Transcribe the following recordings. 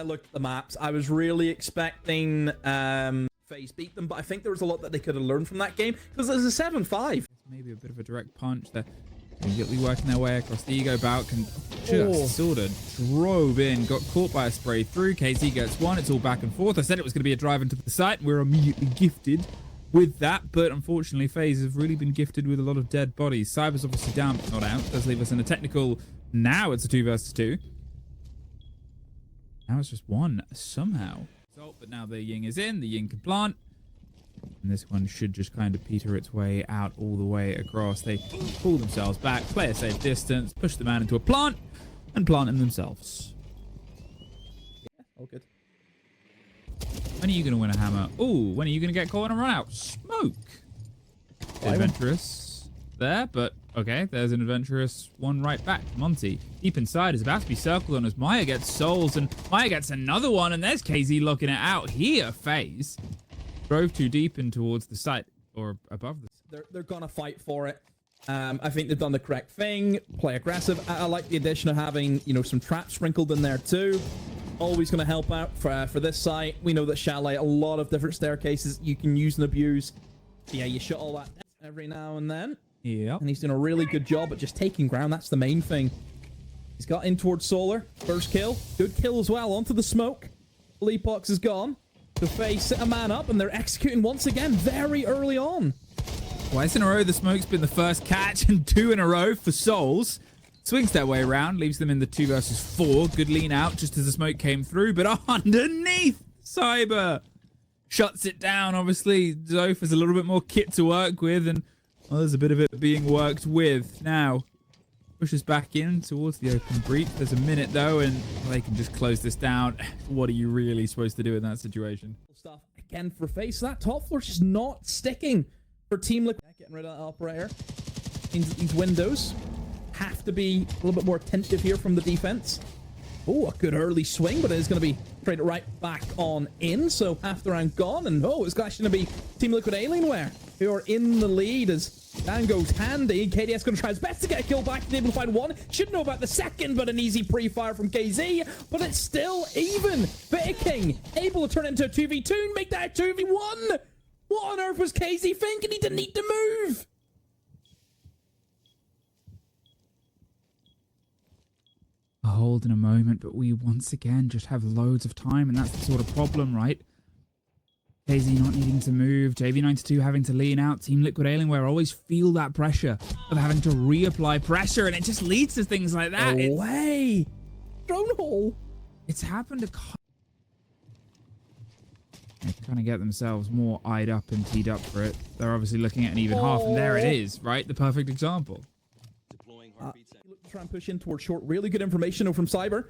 I looked at the maps, I was really expecting FaZe beat them, but I think there was a lot that they could have learned from that game, because there's a 7-5. Maybe a bit of a direct punch there. Immediately working their way across the ego bout, can just sort of drove in, got caught by a spray through. KZ gets one. It's all back and forth. I said it was going to be a drive into the site, and we're immediately gifted with that, but unfortunately FaZe have really been gifted with a lot of dead bodies. Cyber's obviously down but not out. Does leave us in a technical. Now it's a 2 versus 2. Now it's just one somehow. But now the Ying is in. The Ying can plant. And this one should just kind of peter its way out all the way across. They pull themselves back, play a safe distance, push the man into a plant, and plant him themselves. Yeah, all good. When are you going to win a hammer? Ooh, when are you going to get caught in a run out? Smoke. Adventurous there, but okay, there's an adventurous one right back. Monty, deep inside, is about to be circled on as Maya gets souls, and Maya gets another one, and there's KZ looking it out here. FaZe drove too deep in towards the site, or above this. They're gonna fight for it. I think they've done the correct thing. Play aggressive. I like the addition of having, you know, some traps sprinkled in there too. Always gonna help out for this site. We know that Chalet, a lot of different staircases you can use and abuse. Yeah, you shut all that every now and then. Yeah. And he's doing a really good job at just taking ground. That's the main thing. He's got in towards Solar. First kill. Good kill as well. Onto the smoke. Leapox is gone. The FaZe sit a man up, and they're executing once again very early on. Twice in a row, the smoke's been the first catch, and 2 in a row for Souls. Swings their way around, leaves them in the 2 versus 4. Good lean out just as the smoke came through, but underneath, Cyber shuts it down. Obviously, Zoph has a little bit more kit to work with, and well, there's a bit of it being worked with. Now, pushes back in towards the open breach. There's a minute, though, and they can just close this down. What are you really supposed to do in that situation? Stuff again for FaZe. That top floor's just not sticking for Team Liquid. Getting rid of that operator. These windows have to be a little bit more attentive here from the defense. Oh, a good early swing, but it's going to be straight right back on in. So half the round gone, and oh, it's actually going to be Team Liquid Alienware who are in the lead as Dan goes handy. KDS going to try his best to get a kill back. He's able to find one. Should know about the second, but an easy pre-fire from KZ. But it's still even. Bitter King able to turn it into a 2v2 and make that a 2v1. What on earth was KZ thinking? He didn't need to move. A hold in a moment, but we once again just have loads of time, and that's the sort of problem, right? KZ not needing to move, JV92 having to lean out. Team Liquid Alienware always feel that pressure of having to reapply pressure, and it just leads to things like that. Away! Drone hole! It's happened a they kind of get themselves more eyed up and teed up for it. They're obviously looking at an even half, and there it is, right? The perfect example. Try and push in towards short. Really good information from Cyber.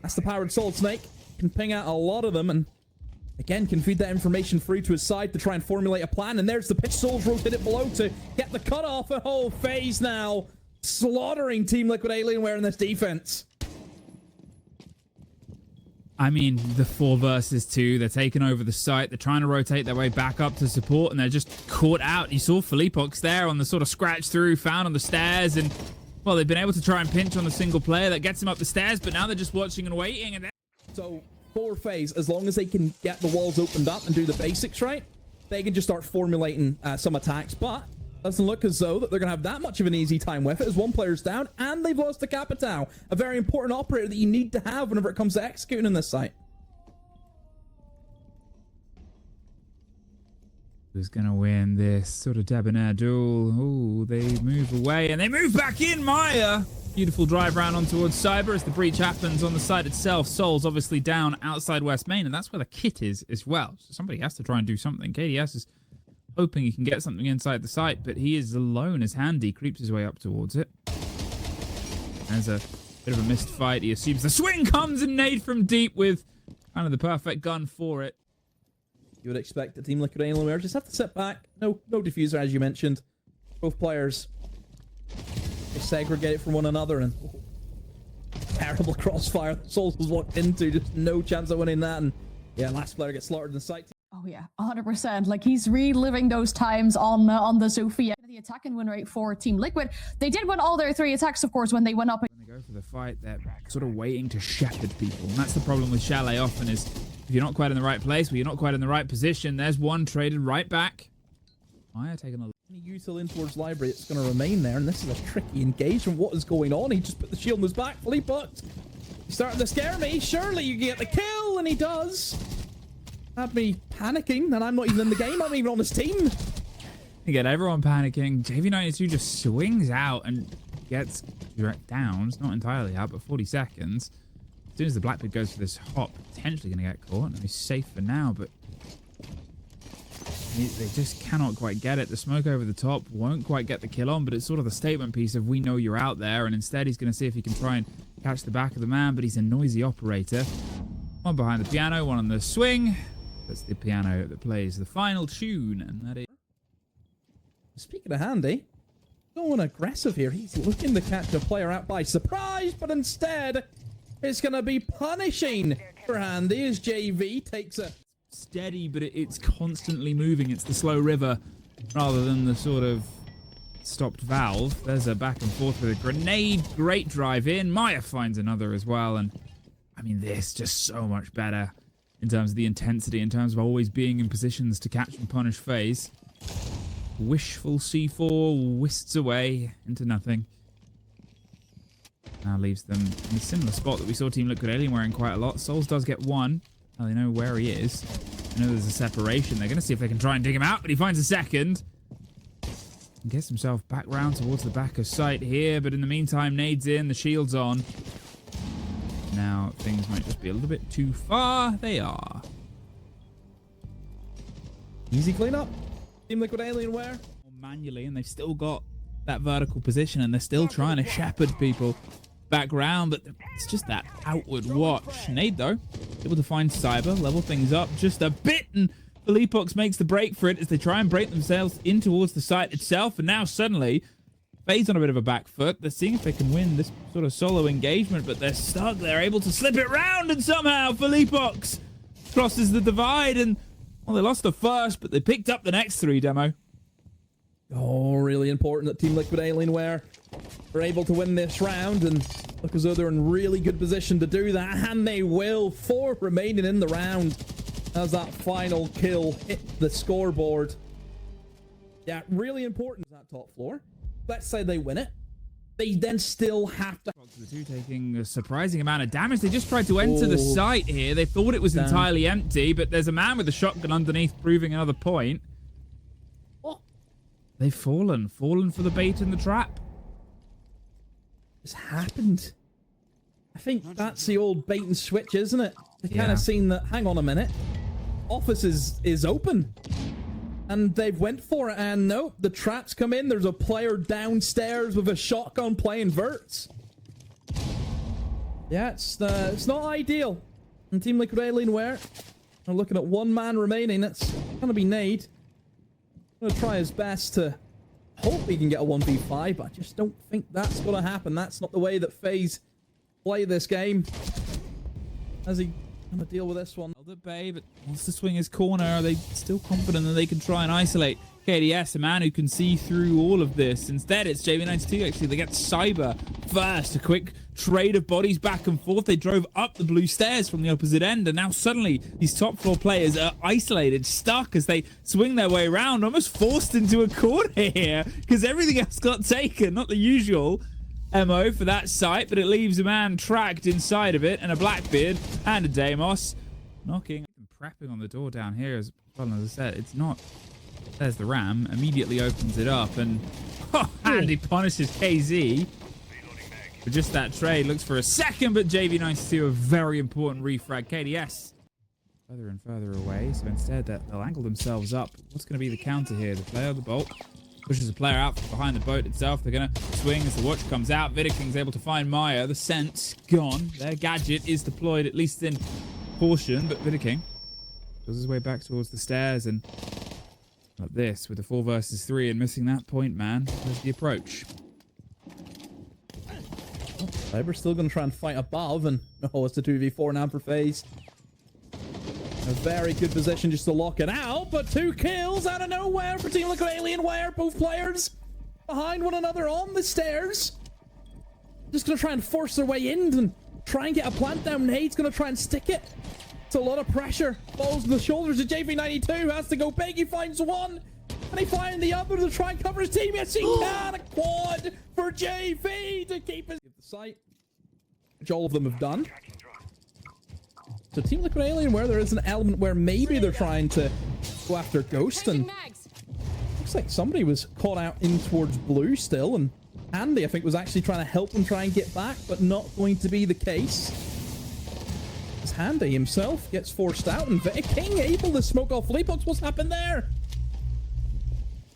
That's the powered Solid Snake. Can ping out a lot of them, and again can feed that information through to his side to try and formulate a plan. And there's the pitch. Souls rotate it below to get the cutoff. A whole FaZe now slaughtering Team Liquid Alienware in this defense. I mean, the 4 versus 2, they're taking over the site. They're trying to rotate their way back up to support, and they're just caught out. You saw Felipox there on the sort of scratch through, found on the stairs, and well, they've been able to try and pinch on the single player that gets him up the stairs, but now they're just watching and waiting. And so for FaZe, as long as they can get the walls opened up and do the basics right, they can just start formulating some attacks. But doesn't look as though that they're going to have that much of an easy time with it, as one player's down and they've lost the Capitao, a very important operator that you need to have whenever it comes to executing in this site. Who's going to win this sort of debonair duel? Oh, they move away and they move back in. Maya. Beautiful drive round on towards Cyber as the breach happens on the site itself. Soul's obviously down outside West Main, and that's where the kit is as well. So somebody has to try and do something. KDS is hoping he can get something inside the site, but he is alone as Handy creeps his way up towards it. There's a bit of a missed fight. He assumes the swing comes and nade from deep with kind of the perfect gun for it. You would expect the Team Liquid Alienware just have to sit back. No diffuser, as you mentioned. Both players will segregate it from one another, and terrible crossfire that Souls was walked into. Just no chance of winning that, and yeah, last player gets slaughtered in the site. Oh yeah, 100%. Like, he's reliving those times on the Sophia. The attack and win rate for Team Liquid. They did win all their 3 attacks, of course, when they went up. go for the fight, they're sort of waiting to shepherd people. And that's the problem with Chalet often is if you're not quite in the right place, or you're not quite in the right position, there's one traded right back. Maya taking a util in towards library, it's going to remain there, and this is a tricky engagement. What is going on? He just put the shield in his back, fully booked. He's starting to scare me. Surely you get the kill, and he does. Had me panicking, and I'm not even in the game. I'm even on his team. Again, everyone panicking. JV92 just swings out and gets direct downs. Not entirely out, but 40 seconds. As soon as the Blackbeard goes for this hop, potentially going to get caught. And he's safe for now, but they just cannot quite get it. The smoke over the top won't quite get the kill on, but it's sort of the statement piece of we know you're out there, and instead he's going to see if he can try and catch the back of the man, but he's a noisy operator. One behind the piano, one on the swing. That's the piano that plays the final tune, and that is... Speaking of handy, going aggressive here. He's looking to catch a player out by surprise, but instead it's going to be punishing for Handy as JV takes a... steady, but it's constantly moving. It's the slow river rather than the sort of stopped valve. There's a back and forth with a grenade. Great drive in. Maya finds another as well. And I mean, this just so much better in terms of the intensity, in terms of always being in positions to catch and punish FaZe. Wishful C4 whisks away into nothing. Now leaves them in a similar spot that we saw Team Liquid Alien wearing quite a lot. Souls does get one. Now they know where he is. I know there's a separation. They're going to see if they can try and dig him out, but he finds a second. And gets himself back round towards the back of sight here, but in the meantime, nades in, the shield's on. Now things might just be a little bit too far. They are. Easy cleanup. Team Liquid Alienware. Manually, and they've still got that vertical position, and they're still trying to shepherd people back round, but it's just that outward watch. Nade, though, able to find Cyber, level things up just a bit, and Philippox makes the break for it as they try and break themselves in towards the site itself, and now suddenly, FaZe on a bit of a back foot. They're seeing if they can win this sort of solo engagement, but they're stuck. They're able to slip it round, and somehow Philippox crosses the divide, and well, they lost the first, but they picked up the next three, Demo. Oh, really important that Team Liquid Alienware are able to win this round, and look as though they're in really good position to do that, and they will. 4 remaining in the round as that final kill hit the scoreboard. Yeah, really important that top floor. Let's say they win it. They then still have to... The two taking a surprising amount of damage. They just tried to enter the site here. They thought it was entirely empty, but there's a man with a shotgun underneath proving another point. What? They've fallen for the bait and the trap. It's happened. I think that's the old bait and switch, isn't it? They kind of seen that, hang on a minute, office is open. And they've went for it, and nope, the traps come in. There's a player downstairs with a shotgun playing verts. Yeah, it's not ideal. And Team Liquid Alienware are looking at 1 man remaining. That's gonna be Nade. Gonna try his best to hope he can get a 1v5, but I just don't think that's gonna happen. That's not the way that FaZe play this game. As he gonna deal with this one. The Bay, but wants to swing his corner. Are they still confident that they can try and isolate KDS, a man who can see through all of this? Instead, it's JV92 actually. They get Cyber first. A quick trade of bodies back and forth. They drove up the blue stairs from the opposite end, and now suddenly these top floor players are isolated, stuck as they swing their way around, almost forced into a corner here because everything else got taken. Not the usual MO for that site, but it leaves a man tracked inside of it, and a Blackbeard and a Deimos knocking and prepping on the door down here. As well as I said, it's not... There's the ram, immediately opens it up, and Handy punishes KZ for just that trade. Looks for a second, but JV92 a very important refrag. KDS further and further away, so instead they'll angle themselves up. What's going to be the counter here? The player, the bolt, pushes a player out from behind the boat itself. They're going to swing as the watch comes out. Vidiking's able to find Maya. The scent's gone. Their gadget is deployed, at least in portion, but Vidiking goes his way back towards the stairs, and like this with the 4 versus 3 and missing that point, man. There's the approach. Cyber's still going to try and fight above, and oh, it's a 2v4 now for FaZe. A very good position just to lock it out, but 2 kills out of nowhere for Team Liquid Alienware. Both players behind one another on the stairs. Just gonna try and force their way in and try and get a plant down. Nade's gonna try and stick it. It's a lot of pressure. Falls to the shoulders of JV92. Has to go big. He finds one. And he finds the other to try and cover his team. Yes, he can. A quad for JV to keep his... The site, which all of them have done. So Team Liquid Alien, where there is an element where maybe they're trying to go after Ghost, and looks like somebody was caught out in towards blue still, and Andy, I think, was actually trying to help them try and get back, but not going to be the case. As Handy himself gets forced out, and King able to smoke off Fleetbox. What's happened there?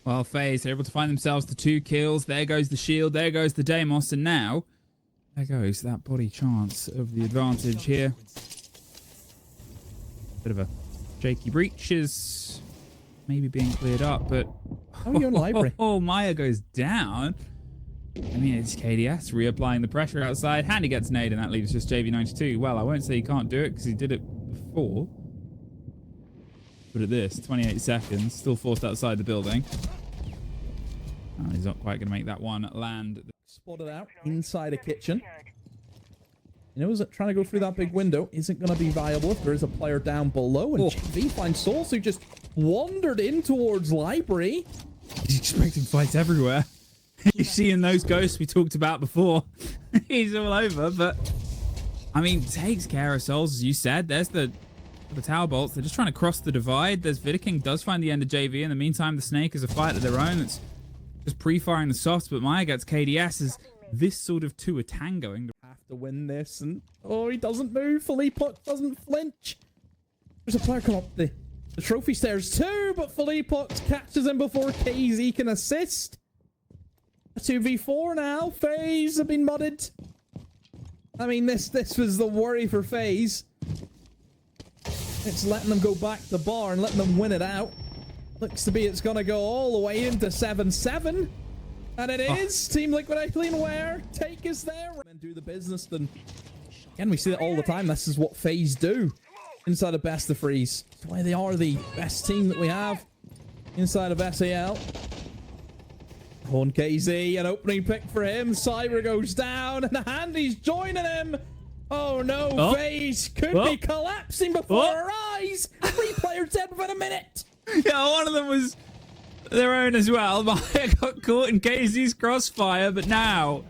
Well, FaZe are able to find themselves the 2 kills. There goes the shield. There goes the Deimos. And now, there goes that body chance of the advantage here. Bit of a shaky breach is maybe being cleared up, but... Oh, you're in library. Oh, Maya goes down. I mean, it's KDS reapplying the pressure outside. Handy gets nade, and that leaves just JV92. Well, I won't say he can't do it, because he did it before. But at this, 28 seconds, still forced outside the building. Oh, he's not quite going to make that one land. Spotted out inside a kitchen. You know, is it trying to go through that big window isn't going to be viable if there is a player down below. And JV finds Souls, who just wandered in towards library. He's expecting fights everywhere. You're seeing those ghosts we talked about before. He's all over, but... I mean, takes care of Souls, as you said. There's the tower bolts. They're just trying to cross the divide. There's Vidiking does find the end of JV. In the meantime, the Snake is a fight of their own. It's just pre-firing the softs, but Maya gets KDS as this sort of two are tangoing. Have to win this, and oh, he doesn't move. Philippe doesn't flinch. There's a player come up the trophy stairs too, but Philippe catches him before KZ can assist. A 2v4 now. FaZe have been mudded. I mean, this was the worry for FaZe. It's letting them go back to bar and letting them win it out. Looks to be it's going to go all the way into 7-7. And it is. Team Liquid Alien where take is there. And do the business. Then again, we see it all the time. This is what FaZe do inside of Best of Freeze. That's why they are the best team that we have inside of SAL. On KZ, an opening pick for him. Cyber goes down, and Handy's joining him. Oh no, FaZe could be collapsing before our eyes. 3 players dead within a minute. Yeah, one of them was their own as well. Maya got caught in KZ's crossfire, but now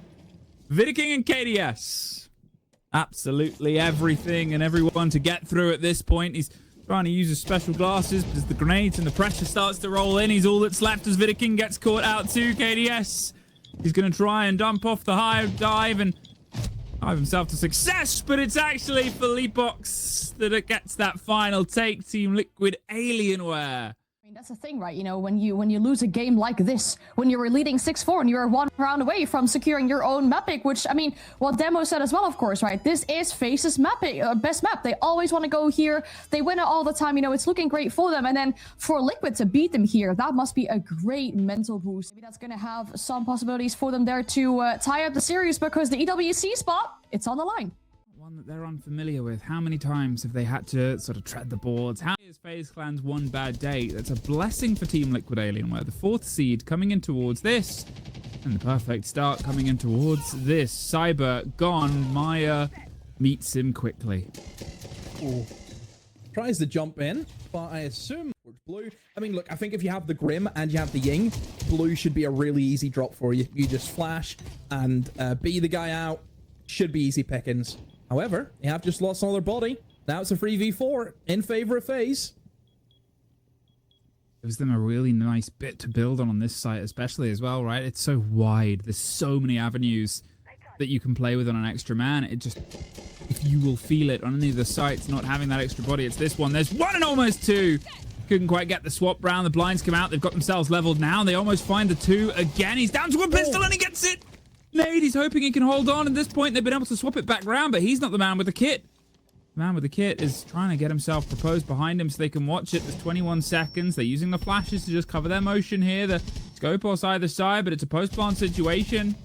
Vidiking and KDS. Absolutely everything and everyone to get through at this point. He's trying to use his special glasses, but as the grenades and the pressure starts to roll in, he's all that's left as Vidiking gets caught out too. KDS, he's going to try and dump off the high dive and dive himself to success, but it's actually Felipox that gets that final take. Team Liquid Alienware. I mean, that's the thing, right? You know, when you lose a game like this, when you're leading 6-4 and you're 1 round away from securing your own map pick, which, I mean, what Demo said as well, of course, right? This is FaZe's map pick, best map. They always want to go here. They win it all the time. You know, it's looking great for them. And then for Liquid to beat them here, that must be a great mental boost. Maybe that's going to have some possibilities for them there to tie up the series, because the EWC spot, it's on the line. One that they're unfamiliar with. How many times have they had to sort of tread the boards? How is FaZe Clan's one bad day? That's a blessing for Team Liquid Alienware. The 4th seed coming in towards this, and the perfect start coming in towards this. Cyber gone. Maya meets him quickly. Ooh. Tries to jump in, but I assume blue. I mean, look, I think if you have the Grim and you have the Ying, blue should be a really easy drop for you. You just flash and be the guy out. Should be easy pickings. However, they have just lost all their body. Now it's a 3v4 in favor of FaZe. Gives them a really nice bit to build on this site, especially as well, right? It's so wide. There's so many avenues that you can play with on an extra man. It just, if you will feel it on any of the sites, not having that extra body, it's this one. There's 1 and almost 2. Couldn't quite get the swap round. The blinds come out. They've got themselves leveled now. They almost find the 2 again. He's down to a pistol and he gets it. Nade, he's hoping he can hold on. At this point, they've been able to swap it back round, but he's not the man with the kit. The man with the kit is trying to get himself proposed behind him so they can watch it. There's 21 seconds. They're using the flashes to just cover their motion here. The scope off either side, but it's a post-plant situation.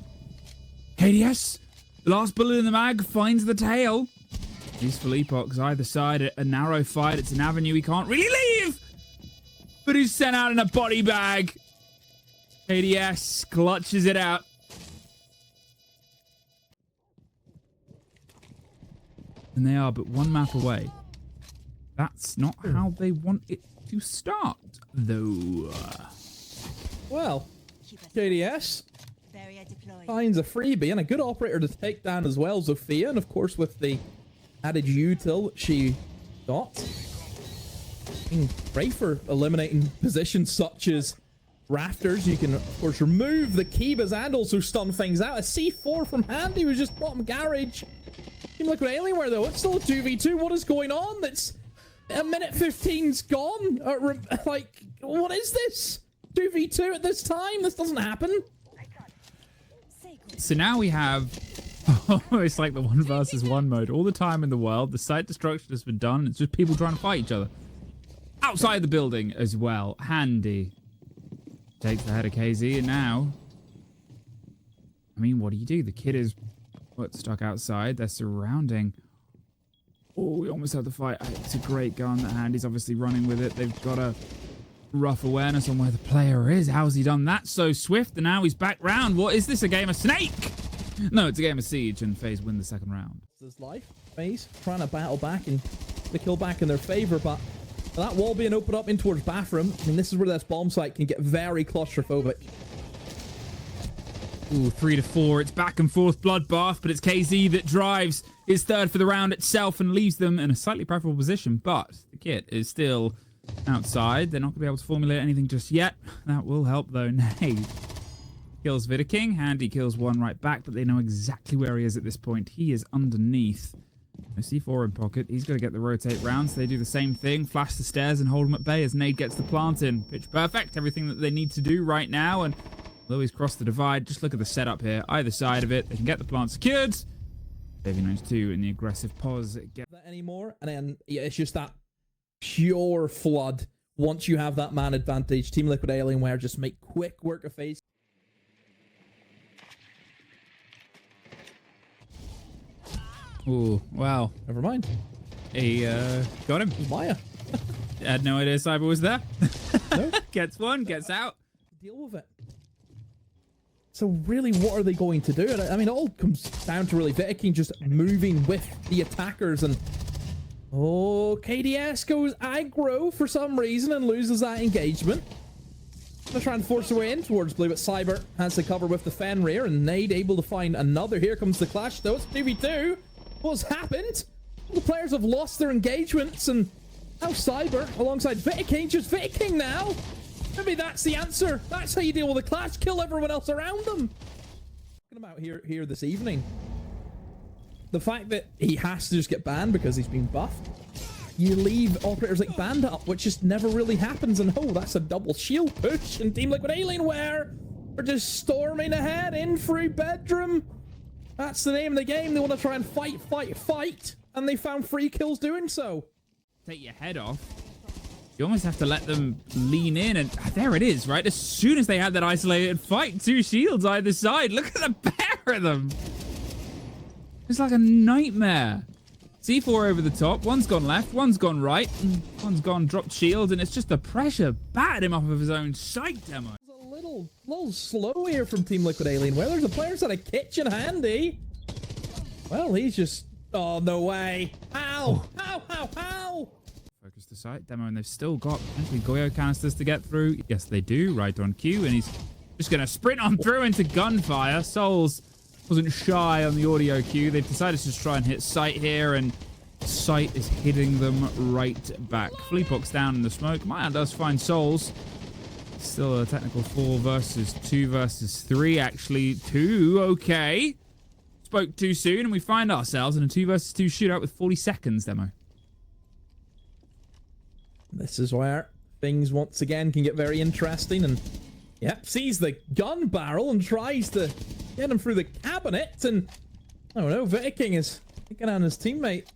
KDS, the last bullet in the mag, finds the tail. These Felipox either side, a narrow fight. It's an avenue he can't really leave. But he's sent out in a body bag. KDS clutches it out. and they are but one map away. That's not how they want it to start, though. Well, KDS finds a freebie and a good operator to take down as well, Zofia, and of course with the added util she got. Great for eliminating positions such as rafters. You can of course remove the Kibas and also stun things out. A C4 from Handy who's just bottom garage. Team Liquid Alienware though, it's still a 2v2. What is going on? That's a minute 15's gone. Like, what is this? 2v2 at this time? This doesn't happen. So now we have almost like the 1 versus 1 mode. All the time in the world, the site destruction has been done. It's just people trying to fight each other. Outside the building as well. Handy takes the head of KZ, and now, I mean, what do? The kid is stuck outside. They're surrounding. Oh, we almost had the fight. It's a great gun that Handy's obviously running with it. They've got a rough awareness on where the player is. How's he done that so swift? And now he's back round. What is this, a game of Snake? No, it's a game of Siege, and FaZe win the second round. This is life. FaZe trying to battle back and the kill back in their favor, but that wall being opened up in towards bathroom, I mean, this is where this bomb site can get very claustrophobic. Ooh, 3 to 4. It's back and forth bloodbath, but it's KZ that drives his third for the round itself and leaves them in a slightly preferable position. But the kit is still outside. They're not going to be able to formulate anything just yet. That will help, though. Nade kills Vidaking. Handy kills one right back, but they know exactly where he is at this point. He is underneath. No C4 in pocket. He's got to get the rotate round, so they do the same thing. Flash the stairs and hold him at bay as Nade gets the plant in. Pitch perfect. Everything that they need to do right now, and although he's crossed the divide, just look at the setup here. Either side of it, they can get the plant secured. Davey knows too in the aggressive pause. That anymore, and then yeah, it's just that pure flood. Once you have that man advantage, Team Liquid Alienware just make quick work of FaZe. Ooh, wow. Never mind. He got him. It was Maya. I had no idea Cyber was there. No? Gets one, gets out. Deal with it. So really, what are they going to do? I mean, it all comes down to really Viking just moving with the attackers, and oh, KDS goes aggro for some reason and loses that engagement. Gonna try and force their way in towards blue, but Cyber has to cover with the Fenrir, and Nade able to find another. Here comes the clash, though. It's 2v2. What's happened? The players have lost their engagements, and now Cyber alongside Viking, just Viking now. Maybe that's the answer. That's how you deal with a clash. Kill everyone else around them. Talking about here this evening, the fact that he has to just get banned because he's been buffed. You leave operators like Bandit up, which just never really happens. And oh, that's a double shield push. And Team Liquid Alienware are just storming ahead in through bedroom. That's the name of the game. They want to try and fight. And they found 3 kills doing so. Take your head off. You almost have to let them lean in, and there it is, right? As soon as they had that isolated fight, 2 shields either side. Look at the pair of them. It's like a nightmare. C4 over the top. One's gone left, one's gone right, and one's gone dropped shield, and it's just the pressure battered him off of his own site demo. It's a little slow here from Team Liquid Alienware. There's a player's at a kitchen Handy. Well, he's just... Oh, no way. How? How? Focus the site demo, and they've still got potentially Goyo canisters to get through. Yes, they do. Right on cue, and he's just going to sprint on through into gunfire. Souls wasn't shy on the audio cue. They've decided to just try and hit sight here, and sight is hitting them right back. Fleapok's down in the smoke. Maya does find Souls. Still a technical 4 versus 2 versus 3. Actually, 2. Okay. Spoke too soon, and we find ourselves in a 2 versus 2 shootout with 40 seconds demo. This is where things once again can get very interesting, and yep, sees the gun barrel and tries to get him through the cabinet, and I don't know, Viking is picking on his teammate.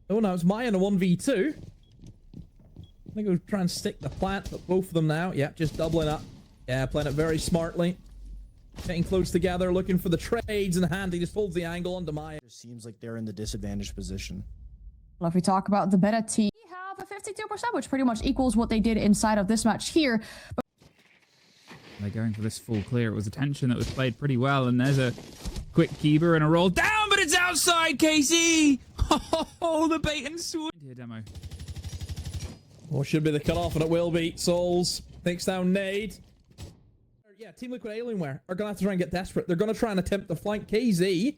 Oh no, it's Maya in a 1v2. I think we'll try and stick the plant, but both of them now, yep, just doubling up. Yeah, playing it very smartly. Getting close together, looking for the trades, and Handy just holds the angle onto Maya. It seems like they're in the disadvantaged position. Well, if we talk about the better team, we have a 52%, which pretty much equals what they did inside of this match here. But they're going for this full clear. It was a tension that was played pretty well, and there's a quick keeper and a roll down, but it's outside, KC! Oh, the bait and switch. Here, Demo. Or should be the cutoff, and it will be. Souls takes down Nade. Yeah, Team Liquid Alienware are going to have to try and get desperate. They're going to try and attempt to flank KZ.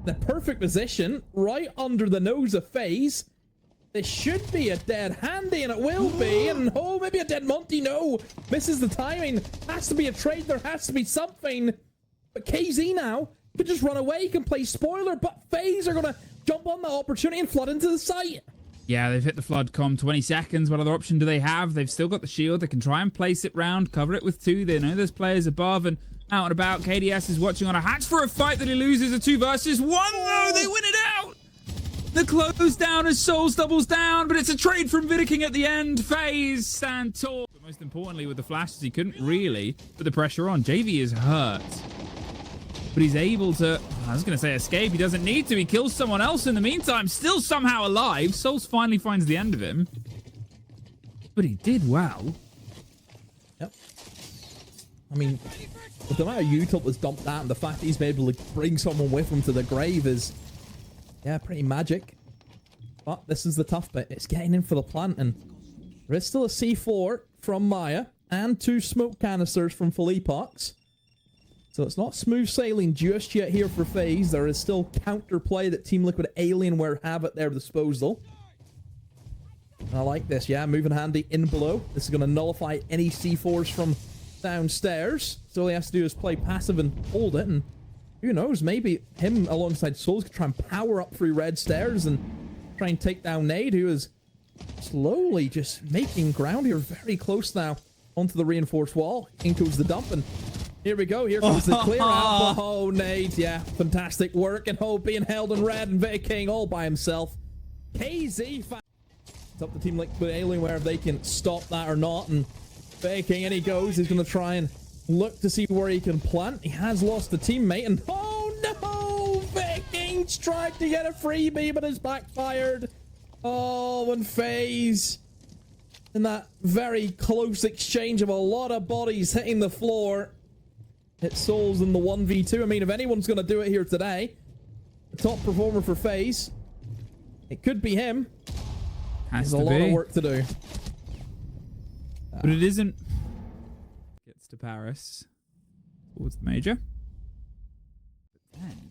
The perfect position, right under the nose of FaZe. This should be a dead Handy, and it will be. And oh, maybe a dead Monty. No, misses the timing. Has to be a trade. There has to be something. But KZ now could just run away, can play spoiler, but FaZe are going to jump on that opportunity and flood into the site. Yeah, they've hit the flood com. 20 seconds. What other option do they have? They've still got the shield. They can try and place it round, cover it with 2. They know there's players above and out and about. KDS is watching on a hatch for a fight that he loses. A 2 versus 1, though. They win it out. The close down as Souls doubles down, but it's a trade from Vidiking at the end. FaZe stand tall. But most importantly, with the flashes, he couldn't really put the pressure on. JV is hurt. But he's able to, I was going to say escape. He doesn't need to. He kills someone else in the meantime. Still somehow alive. Souls finally finds the end of him. But he did well. Yep. I mean, with the amount of util was dumped out and the fact that he's been able to bring someone with him to the grave is, yeah, pretty magic. But this is the tough bit. It's getting in for the plant, and there is still a C4 from Maya and 2 smoke canisters from Felipox. So it's not smooth sailing just yet here for FaZe. There is still counterplay that Team Liquid Alienware have at their disposal. I like this. Yeah, moving Handy in below. This is going to nullify any C4s from downstairs. So all he has to do is play passive and hold it. And who knows, maybe him alongside Souls could try and power up through red stairs and try and take down Nade, who is slowly just making ground here. Very close now onto the reinforced wall. In goes the dump, and here we go. Here comes the clear out. Oh, Nade. Yeah, fantastic work. And Hope being held in red, and Viking all by himself. KZ. It's up to Team Liquid Alienware if they can stop that or not. And Viking, in he goes. He's going to try and look to see where he can plant. He has lost a teammate. And oh, no. Vikings tried to get a freebie, but it's backfired. Oh, and FaZe in that very close exchange of a lot of bodies hitting the floor. Hit Souls in the 1v2. I mean, if anyone's going to do it here today, the top performer for FaZe, it could be him. Has There's a lot of work to do. But it isn't. Gets to Paris. Towards the major. But then,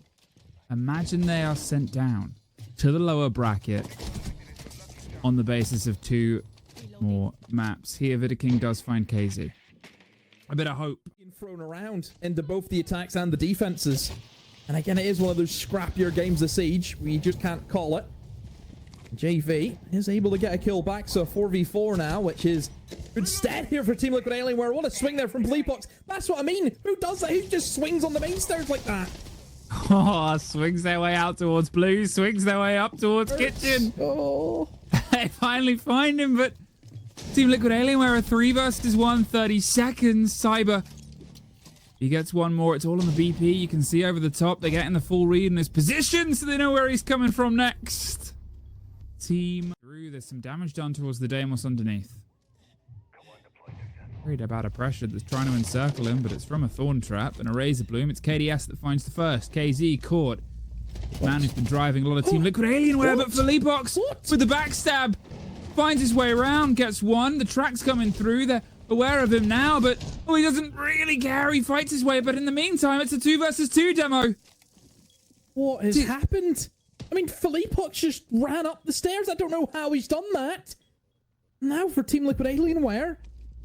imagine they are sent down to the lower bracket on the basis of 2 more maps. Here, Vidiking does find KZ. A bit of hope. Thrown around into both the attacks and the defenses. And again, it is one of those scrappier games of Siege. We just can't call it. JV is able to get a kill back, so 4v4 now, which is good stat here for Team Liquid Alienware. What a swing there from Fleapox. That's what I mean. Who does that? Who just swings on the main stairs like that? Oh, swings their way out towards Blue, swings their way up towards Kitchen. Oh. They finally find him, but Team Liquid Alienware are 3 versus 1, 30 seconds. Cyber, he gets one more. It's all on the BP. You can see over the top. They're getting the full read in his position, so they know where he's coming from next. Team through. There's some damage done towards the Deimos underneath. Worried about a pressure that's trying to encircle him, but it's from a thorn trap and a razor bloom. It's KDS that finds the first. KZ caught. Man who's been driving a lot of Team Liquid Alienware, but Felipox with the backstab finds his way around, gets one. The track's coming through. They're aware of him now, but oh, he doesn't really care. He fights his way, but in the meantime, it's a 2 versus 2 demo. What has happened? I mean, Felipox just ran up the stairs. I don't know how he's done that. Now for Team Liquid Alienware,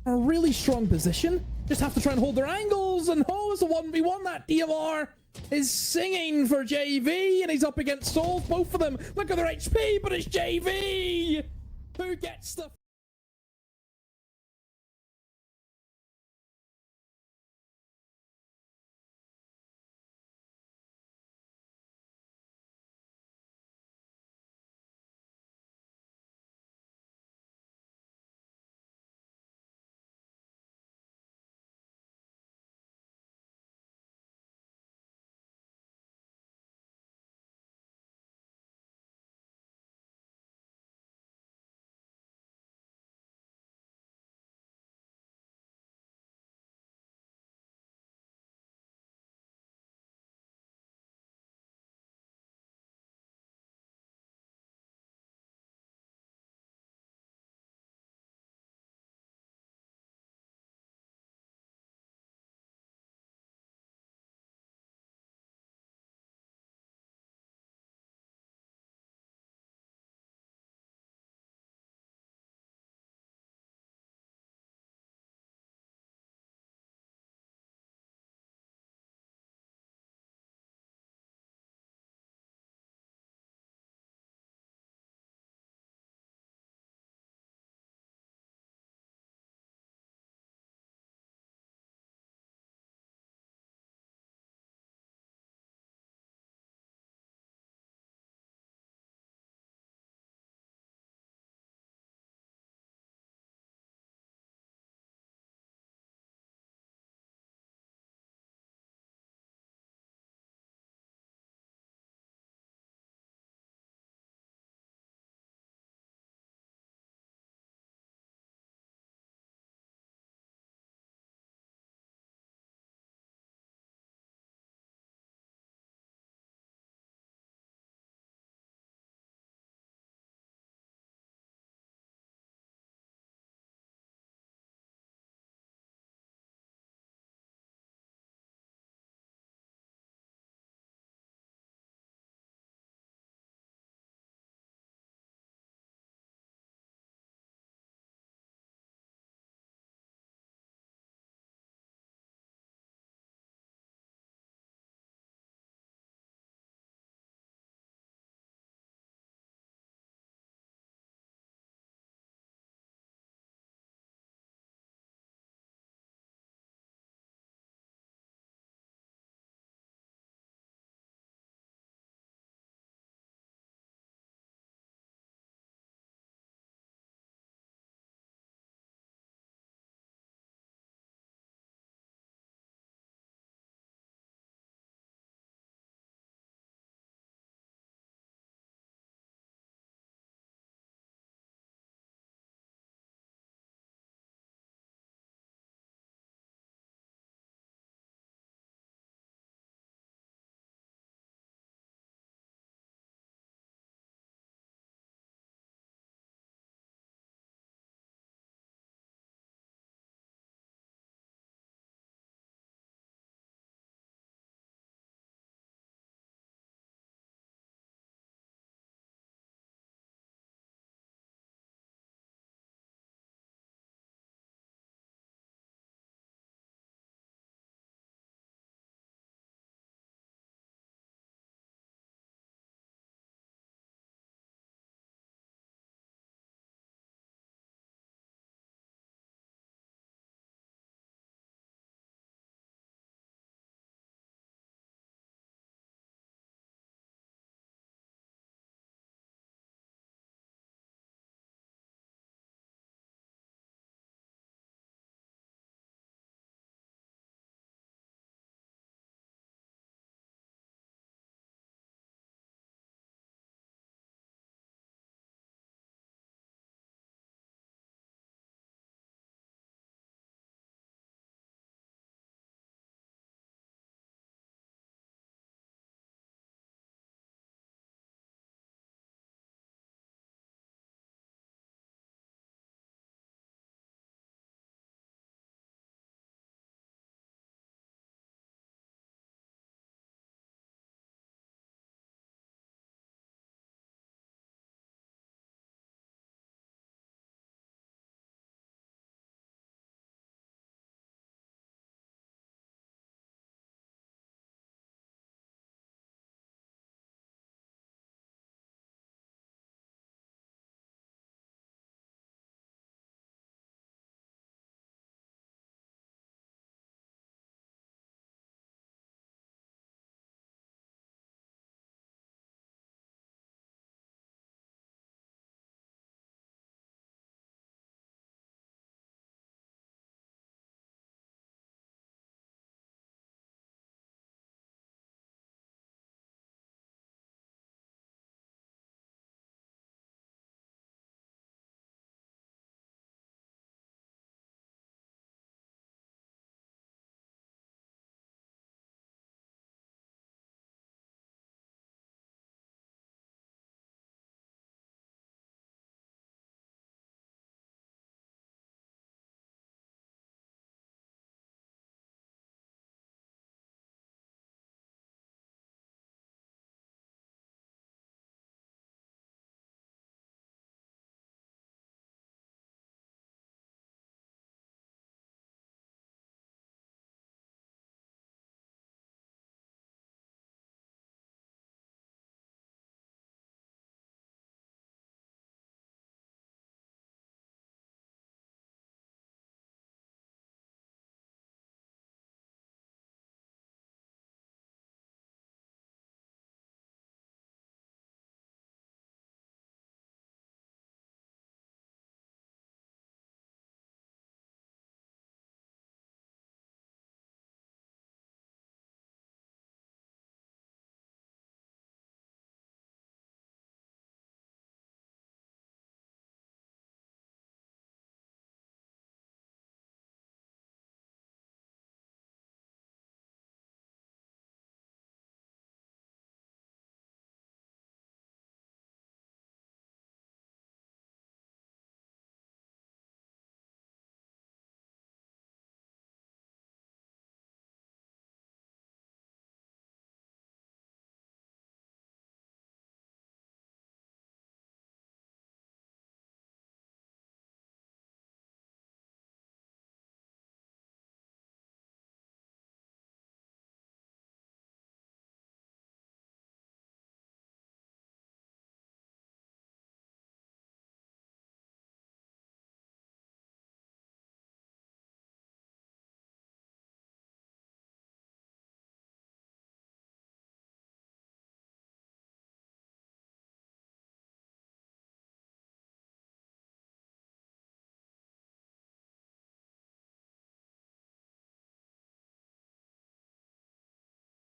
a really strong position. Just have to try and hold their angles, and oh, it's a 1v1. That DMR is singing for JV, and he's up against Souls. Both of them. Look at their HP, but it's JV who gets the